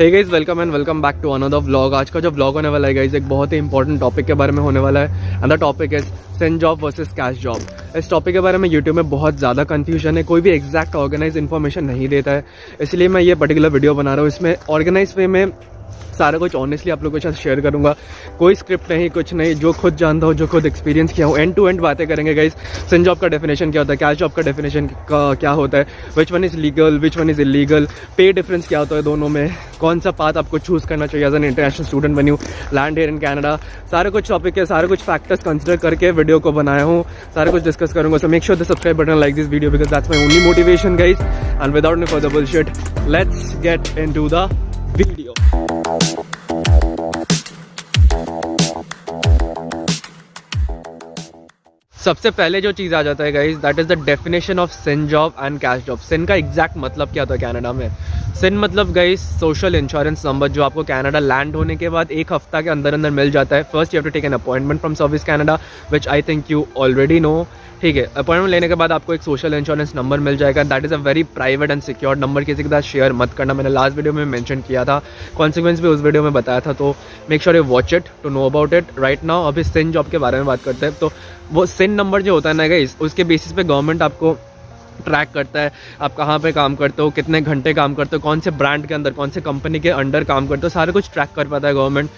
Hey guys, welcome and welcome back to another vlog. आज का जो व्लॉग होने वाला है गाइस, एक बहुत ही इंपॉर्टेंट टॉपिक के बारे में होने वाला है and the topic is send job versus cash job. इस टॉपिक के बारे में यूट्यूब में बहुत ज़्यादा कन्फ्यूजन है, कोई भी एग्जैक्ट ऑर्गेनाइज इन्फॉर्मेशन नहीं देता है, इसलिए मैं ये पर्टिकुलर वीडियो बना रहा हूँ। इसमें ऑर्गेनाइज वे में सारा कुछ ऑनेस्टली आप लोगों के साथ शेयर करूंगा, कोई स्क्रिप्ट नहीं, कुछ नहीं, जो खुद जानता हूँ, जो खुद एक्सपीरियंस किया हूँ, एंड टू एंड बातें करेंगे गाइस। सेंड जॉब का डेफिनेशन क्या होता है, कैश जॉब का डेफिनेशन क्या होता है, which one is legal, which one is illegal, पे डिफरेंस क्या होता है दोनों में, कौन सा पाथ आपको चूज़ करना चाहिए एज एन इंटरनेशनल स्टूडेंट बनी हूँ, लैंड हियर इन कैनेडा, सारा कुछ टॉपिक है, सारे कुछ फैक्टर्स कंसिडर करके वीडियो को बनाया हूँ, सारा कुछ डिस्कस करूँगा। So make sure the subscribe button, like this video because that's my only motivation guys. And without any further bullshit, let's get into the video. सबसे पहले जो चीज़ आ जाता है guys, that is the definition of SIN job and cash job. SIN का exact मतलब क्या होता है कनाडा में? सिन मतलब गाइज सोशल इंश्योरेंस नंबर, जो आपको कनाडा लैंड होने के बाद एक हफ्ता के अंदर अंदर मिल जाता है। First you have to take an appointment from Service Canada, which I think you already know. ठीक है, अपॉइंटमेंट लेने के बाद आपको एक सोशल इंश्योरेंस नंबर मिल जाएगा। That is a very private and secure number, किसी के साथ शेयर मत करना। मैंने लास्ट वीडियो में मेंशन किया था, कॉन्सिक्वेंस भी उस वीडियो में बताया था, तो make sure you watch it to know about it. Right now अभी सिन जॉब के बारे में बात करते हैं। तो वो सिन नंबर जो होता है ना गाइस, उसके बेसिस पे गवर्नमेंट आपको ट्रैक करता है, आप कहाँ पे काम करते हो, कितने घंटे काम करते हो, कौन से ब्रांड के अंदर, कौन से कंपनी के अंडर काम करते हो, सारा कुछ ट्रैक कर पाता है government.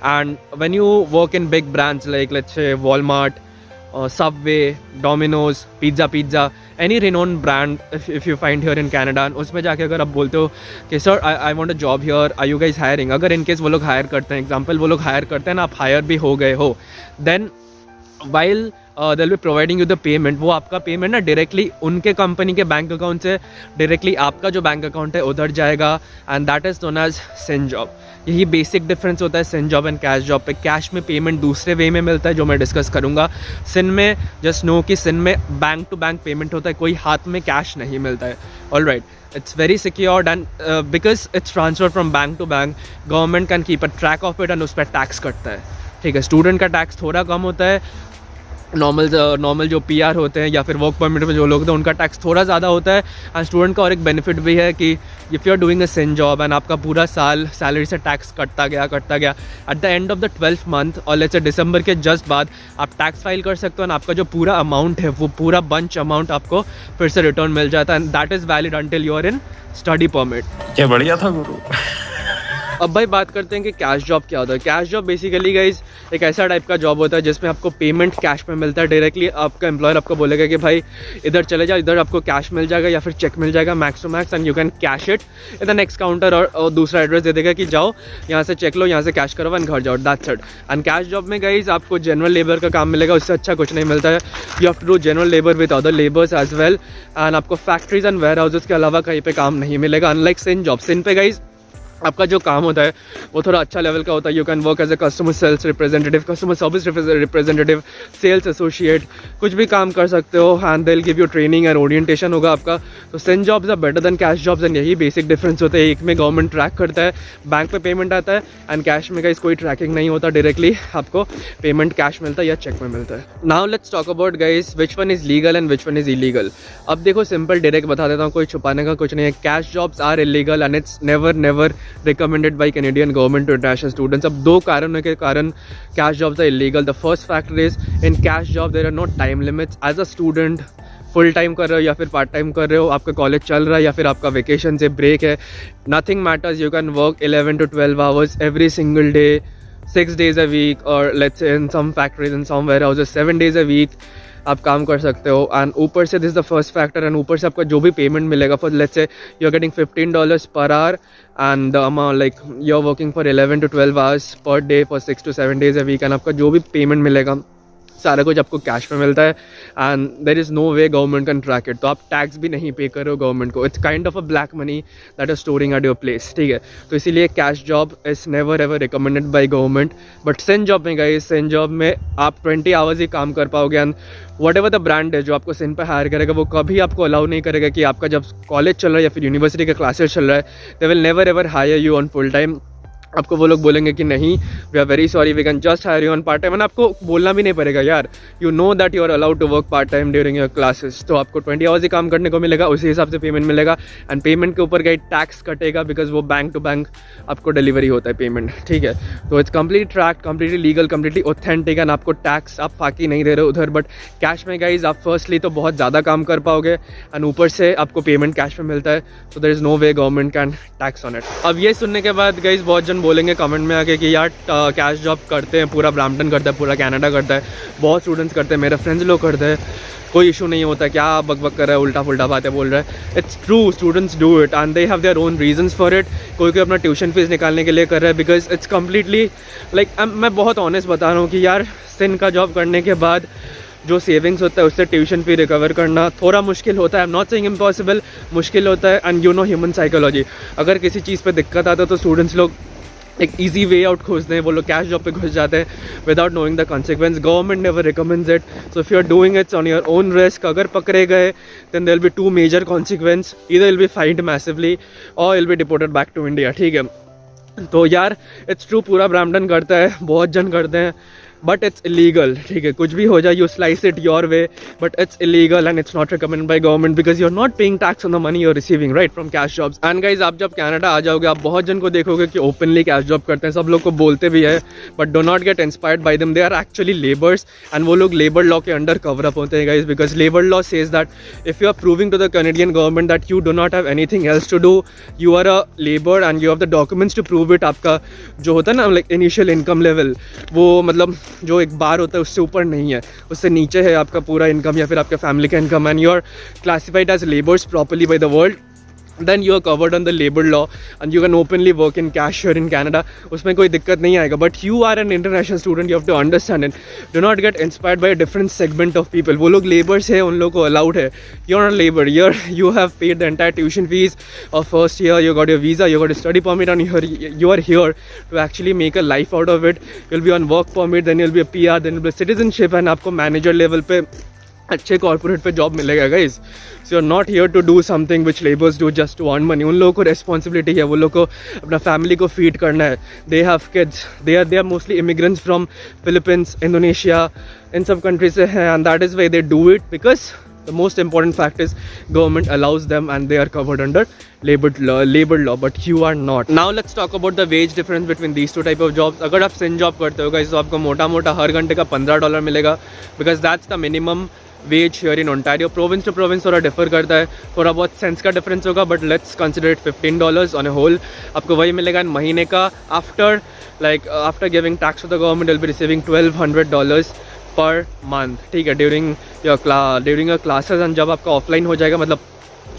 And when you work in big brands like let's say Walmart, Subway, Domino's, pizza, any renowned brand if you find here in Canada, उसमें जाके अगर आप बोलते हो कि sir I want a job here, are you guys hiring, अगर in case वो लोग हायर करते हैं, एग्जांपल वो लोग हायर करते हैं ना, आप हायर भी हो गए हो, then while they will be providing you the payment, वो आपका पेमेंट ना डायरेक्टली उनके कंपनी के बैंक अकाउंट से डायरेक्टली आपका जो बैंक अकाउंट है उधर जाएगा, and that is known as SIN job. यही बेसिक डिफरेंस होता है SIN job and cash job पे। कैश में पेमेंट दूसरे वे में मिलता है जो मैं डिस्कस करूंगा। सिन में जस्ट नो कि सिन में बैंक टू बैंक पेमेंट होता है, कोई हाथ में कैश नहीं मिलता है। Alright, it's very secured and because it's transferred from bank to bank, government can keep a track of it and उस पर टैक्स कटता है। ठीक है, स्टूडेंट का टैक्स थोड़ा कम होता है, नॉर्मल जो पीआर होते हैं या फिर वर्क परमिट में जो लोग होते हैं उनका टैक्स थोड़ा ज़्यादा होता है। एंड स्टूडेंट का और एक बेनिफिट भी है कि if you are doing a SIN job and आपका पूरा साल सैलरी से टैक्स कटता गया at the end of the 12th month और लेट्स से दिसंबर के जस्ट बाद आप टैक्स फाइल कर सकते हो, एंड आपका जो पूरा अमाउंट है वो पूरा बंच अमाउंट आपको फिर से रिटर्न मिल जाता है, and that is valid until you are in study permit. क्या बढ़िया था गुरु। अब भाई बात करते हैं कि कैश जॉब क्या होता है। कैश जॉब बेसिकली गाइज एक ऐसा टाइप का जॉब होता है जिसमें आपको पेमेंट कैश में मिलता है डायरेक्टली। आपका एम्प्लॉयर आपको बोलेगा कि भाई इधर चले जाओ, इधर आपको कैश मिल जाएगा या फिर चेक मिल जाएगा max to max, and you can cash it in the next counter, और दूसरा एड्रेस दे देगा कि जाओ यहाँ से चेक लो, यहाँ से कैश करो एंड घर जाओ, that's it. And cash job में गाइज आपको जनरल लेबर का काम मिलेगा, उससे अच्छा कुछ नहीं मिलता है। You have to do general labour with other labours as well, and आपको फैक्ट्रीज एंड वेयर हाउसेज के अलावा कहीं पे काम नहीं मिलेगा, अनलाइक सिन जॉब। सिन पे गाइज आपका जो काम होता है वो थोड़ा अच्छा लेवल का होता है। You can work as a customer sales representative, customer service representative, sales associate, कुछ भी काम कर सकते हो, and they will give you training and orientation होगा आपका। तो SIN jobs are better than cash jobs, and यही बेसिक डिफरेंस होता है। एक में गवर्नमेंट ट्रैक करता है, बैंक पे पेमेंट आता है, एंड कैश में गाइस कोई ट्रैकिंग नहीं होता, डायरेक्टली आपको पेमेंट कैश मिलता है या चेक में मिलता है। Now let's talk about guys which one is legal and which one is illegal. अब देखो सिंपल डायरेक्ट बता देता हूँ, कोई छुपाने का कुछ नहीं है। Cash jobs are illegal and it's never recommended by Canadian government to international students. अब दो कारणों के कारण cash jobs are illegal. The first factor is in cash job there are no time limits. As a student full time कर रहे हो या फिर पार्ट टाइम कर रहे हो, आपका कॉलेज चल रहा है या फिर आपका वेकेशन से ब्रेक है, nothing matters, you can work 11 to 12 hours every single day, 6 days a week, or let's say in some factories in some warehouses 7 days a week आप काम कर सकते हो। एंड ऊपर से this is the first factor, and ऊपर से आपका जो भी पेमेंट मिलेगा for let's say you are getting $15 per hour and the amount like you are working for 11 to 12 hours per day for 6 to 7 days a week, and आपका जो भी payment मिलेगा सारा कुछ आपको कैश में मिलता है, and there is no way government can track it. तो आप टैक्स भी नहीं पे कर रहे हो गवर्नमेंट को, it's kind of a black money that is storing at your place. ठीक है, तो इसीलिए cash job is never ever recommended by government. But SIN job में गाइस, सिन जॉब में आप 20 hours ही काम कर पाओगे, and whatever the brand है जो आपको सिन पे हायर करेगा वो कभी आपको अलाउ नहीं करेगा कि आपका जब कॉलेज चल रहा है या फिर यूनिवर्सिटी का क्लासेस चल रहा है, they will never ever hire you on full time आपको वो लोग बोलेंगे कि नहीं, we are very sorry, we can just hire you on part time. And आपको बोलना भी नहीं पड़ेगा यार, you know that you are allowed to work part time during your classes. तो आपको 20 आवर्स ही काम करने को मिलेगा, उसी हिसाब से पेमेंट मिलेगा। एंड पेमेंट के ऊपर कहीं टैक्स कटेगा, बिकॉज वो बैंक टू बैंक आपको डिलीवरी होता है पेमेंट, ठीक है। तो it's complete track, completely legal, completely authentic, and आपको टैक्स आप फाकी नहीं दे रहे उधर। बट कैश में गाइज आप फर्स्टली तो बहुत ज़्यादा काम कर पाओगे, एंड ऊपर से आपको पेमेंट कैश में मिलता है। So there is no way government can tax on it. अब ये सुनने के बाद गाइज बहुत जन बोलेंगे कमेंट में आके कि यार कैश जॉब करते हैं, पूरा ब्रैम्पटन करता है, पूरा कनाडा करता है, बहुत स्टूडेंट्स करते हैं, मेरे फ्रेंड्स लोग करते हैं, कोई इशू नहीं होता, क्या बक बक कर रहा है, उल्टा पुल्टा बातें बोल रहा है। It's true, students do it and they have their own reasons for it. कोई कोई अपना ट्यूशन फीस निकालने के लिए कर रहा है, बिकॉज इट्स कम्प्लीटली लाइक, मैं बहुत ऑनेस्ट बता रहा हूँ कि यार सिन का जॉब करने के बाद जो सेविंग्स होता है उससे ट्यूशन फी रिकवर करना थोड़ा मुश्किल होता है। I am not saying impossible, मुश्किल होता है। And you know human psychology, अगर किसी चीज़ पे दिक्कत आता है तो स्टूडेंट्स लोग एक ईजी वे आउट खोजते हैं, वो लोग कैश जॉब पे घुस जाते हैं without knowing the consequence. Government never recommends it, so if you are doing it's on your own risk. अगर पकड़े गए then there will be 2 major consequence, either will be fined massively और will be deported back to India, ठीक है। तो यार it's true, पूरा Brampton करता है, बहुत जन करते हैं, बट इट्स इलीगल, ठीक है। कुछ भी हो जाए, you slice it your way, but it's illegal and it's not recommended by government, because you are not paying tax on the money you are receiving right from cash jobs. And guys आप जब Canada आ जाओगे, आप बहुत जन को देखोगे कि openly cash job करते हैं, सब लोग को बोलते भी है, but do not get inspired by them, they are actually labours. And वो लोग लेबर लॉ के अंडर कवर अप होते हैं guys, because labour law says that if you are proving to the Canadian government that you do not have anything else to do, you are a labour and you have the documents to prove it. आपका जो होता है ना like initial income level, वो मतलब जो एक बार होता है उससे ऊपर नहीं है, उससे नीचे है आपका पूरा इनकम या फिर आपका फैमिली का income, and you are classified as labours properly by the world, then you are covered on the labor law and you can openly work in cash here in Canada. उसमें कोई दिक्कत नहीं आएगा, but you are an international student, you have to understand it. Do not get inspired by a different segment of people. वो लोग laborers है, उन लोगों को allowed है. You are not labor. You have paid the entire tuition fees of first year. You got your visa, you got a study permit, and you are here to actually make a life out of it. You'll be on work permit, then you'll be a PR, then you'll be citizenship, and आपको manager level पे अच्छे corporate पे job मिलेगा guys. So you are not here to do something which labours do just to earn money. उन लोगों को responsibility है, वो लोग को अपना फैमिली को फीड करना है। They have kids, they are mostly immigrants from Philippines, Indonesia, इन सब कंट्री से हैं, and that is way they do it, because the most important fact is government allows them and they are covered under labor law, but you are not. Now let's talk about the wage difference between these two type of jobs. अगर आप सिन job करते हो guys तो आपको मोटा मोटा हर घंटे का $15 मिलेगा, because that's the minimum wage here in Ontario. Province to province थोड़ा डिफर करता है, थोड़ा बहुत सेंस का डिफरेंस होगा, but let's consider it $15 on a whole, आपको वही मिलेगा। महीने का after giving tax to the government will be receiving $1200 per month, ठीक है, ड्यूरिंग योर क्लासेस। एंड जब आपका ऑफलाइन हो जाएगा, मतलब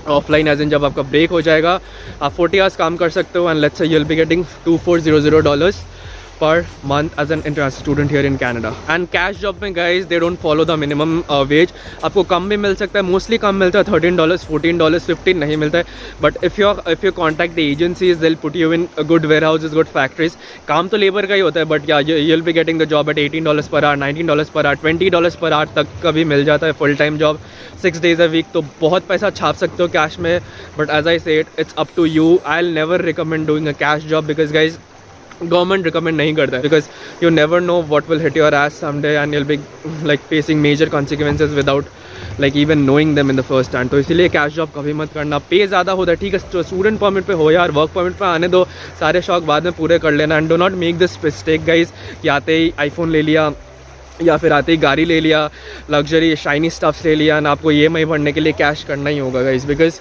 ऑफलाइन एज इन जब आपका ब्रेक हो जाएगा, आप 40 आवर्स काम कर सकते हो, and let's say you will be getting $2400 per month as an international student here in Canada. And cash job में guys they don't follow the minimum wage. आपको कम भी मिल सकता है, मोस्टली कम मिलता है, $13, $14, $15 नहीं मिलता है. But if you contact the agencies, they'll put you in good warehouses, good factories. काम तो लेबर का ही होता है, but yeah, you'll be getting the job at $18 per hour, $19 per hour, $20 per hour तक का भी मिल जाता है full time job, 6 days a week. तो बहुत पैसा छाप सकते हो कैश में. But as I said, it's up to you. I'll never recommend doing a cash job because guys, government recommend नहीं करता है, because you never know what will hit your ass someday and you will be like facing major consequences without like even knowing them in the first hand. तो इसीलिए cash job कभी मत करना. पे ज़्यादा होता है, ठीक है, तो स्टूडेंट परमिट पे हो यार, वर्क परमिट पे आने दो, सारे शौक बाद में पूरे कर लेना. And do not make this mistake guys कि आते ही आईफोन ले लिया या फिर आते ही गाड़ी ले लिया, लग्जरी शाइनी स्टफ्स ले लिया, ना आपको EMI भरने के लिए कैश करना ही होगा guys, because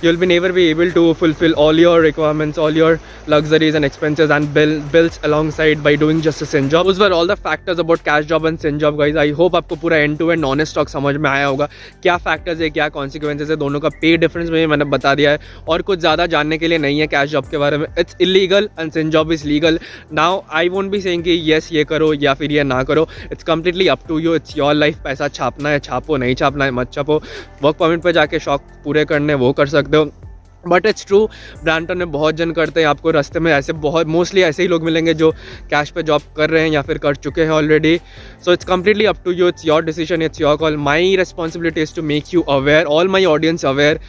you will be never be able to fulfil all your requirements, all your luxuries and expenses and bills alongside by doing just a sin job. Those were all the factors about cash job and sin job guys. I hope आपको पूरा end to end honest talk समझ में आया होगा, क्या factors है, क्या consequences है, दोनों का pay difference में मैंने बता दिया है. और कुछ ज़्यादा जानने के लिए नहीं है cash job के बारे में. It's illegal and sin job is legal. Now I won't be saying कि yes ये करो या फिर ये ना करो. It's completely up to you. It's your life. पैसा छापना है छापो, नहीं छापना है मत छापो. वर्क परमिट पे जाके शौक पूरे करने वो कर सकते हो. बट इट्स ट्रू, ब्रैम्पटन में बहुत जन करते हैं, आपको रास्ते में ऐसे बहुत मोस्टली ऐसे ही लोग मिलेंगे जो कैश पे जॉब कर रहे हैं या फिर कर चुके हैं already. So it's completely up to you, it's your decision, it's your call. My responsibility is to make you aware, all my audience aware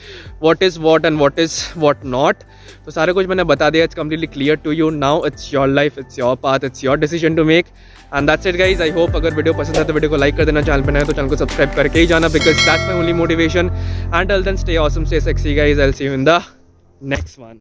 what is what and what is what not. तो सारा कुछ मैंने बता दिया. It's completely clear to you now. It's your life, it's your path, it's your decision to make. And that's it guys. I hope अगर video पसंद है तो वीडियो को लाइक कर देना, चैनल पर नए तो चैनल को सब्सक्राइब करके ही जाना, because that's my only motivation. And till then stay awesome, stay sexy guys. I will see you in the next one.